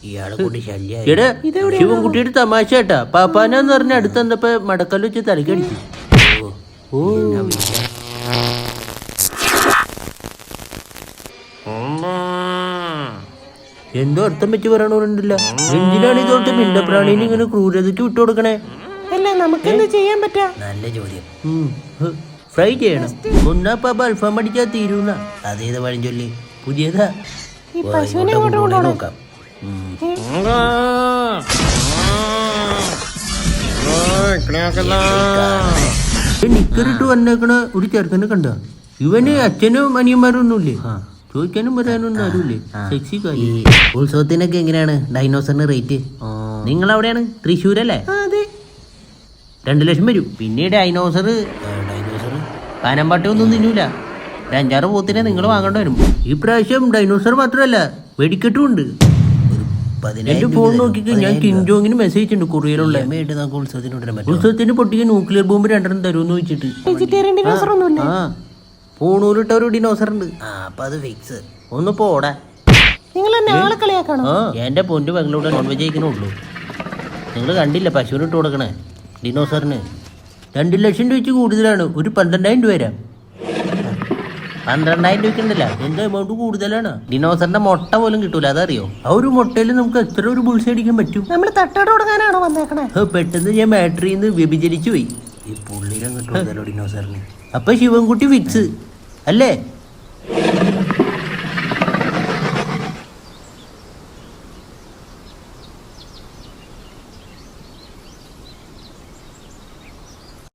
ഇയാളെ കൊണ്ട് ശല്യം. ശിവൻകുട്ടിയുടെ തമാശ കേട്ടാ. പാപ്പാനാന്ന് പറഞ്ഞ അടുത്ത് വന്നപ്പോ മടക്കല്ല് വെച്ച് തലക്കടിച്ചു. എന്തോ അർത്ഥം വെച്ച് പറയണോണ്ടല്ല. എന്തിനാണ് ഇതോട്ട് മിണ്ടപ്രാണീനെ ഇങ്ങനെ ക്രൂരതയ്ക്ക് വിട്ടുകൊടുക്കണേ? നമുക്കെന്ത് ചെയ്യാൻ പറ്റാ? നല്ല ചോദ്യം. ഫ്രൈ ചെയ്യണം. ഒന്നാ പാപ്പ അൽഫാം അടിച്ചാൽ തീരുന്ന. അതേത് പഴഞ്ചൊല്ലി? പുതിയതാ. നോക്കാം. നിക്കറിട്ട് വന്നേക്കണ ഒരു ചെറുക്കനെ കണ്ട. ഇവന് അച്ഛനും അനിയന്മാരും ഒന്നുമില്ലേ? ചോദിക്കാനും വരാനൊന്നും ആരുമില്ലേ? സെക്സി കാര്യം. ഉത്സവത്തിനൊക്കെ എങ്ങനെയാണ് ഡൈനോസറിന് റേറ്റ്? നിങ്ങളവിടെയാണ് തൃശ്ശൂരല്ലേ? 2 ലക്ഷം വരും. പിന്നെ ഡൈനോസർ പാനമ്പാട്ടി ഒന്നും തിന്നൂല. 5-6 പോത്തിനെ നിങ്ങൾ വാങ്ങേണ്ടി വരും. ഈ പ്രാവശ്യം ഡൈനോസർ മാത്രമല്ല വെടിക്കെട്ടും ഉണ്ട്. എന്റെ ഫോൺ നോക്കിക്ക് ഞാൻ കിൻജോങ്ങിന് മെസ്സേജ് ഉണ്ട് കൊറിയറുള്ള. ഉത്സവത്തിന് പൊട്ടിക്ക് ന്യൂക്ലിയർ ബോംബ് 2 തരുമെന്ന് വെച്ചിട്ട്. പൂണൂരിട്ട ഒരു ഡിനോസർ ഉണ്ട്. അപ്പൊ അത് ഫിക്സ്. ഒന്ന് പോടാ. എന്റെ പൊന്നു പെങ്ങളോട് നോൺ വെജ് കഴിക്കണുള്ളൂ. നിങ്ങൾ കണ്ടില്ല പശുവിന് ഇട്ട് കൊടുക്കണേ ഡിനോസറിന് 2 ലക്ഷം രൂപ കൂടുതലാണ്. ഒരു 12,000 രൂപ വരാം. 12,000 രൂപയ്ക്കുണ്ടല്ല. എന്താ എമൗണ്ട് കൂടുതലാണ്. ഡിനോസറിന്റെ മുട്ട പോലും കിട്ടൂല. അതറിയോ? ആ ഒരു മുട്ടയിൽ നമുക്ക് എത്ര ഒരു ബുൾസ് അടിക്കാൻ പറ്റും? പെട്ടെന്ന് ഞാൻ ബാറ്ററിന്ന് വ്യഭിചരിച്ചു പോയി. ഈ പുള്ളിനെ കിട്ടുമല്ലോ ഡിനോസറിന്. അപ്പൊ ശിവൻകുട്ടി ഫിക്സ് അല്ലേ?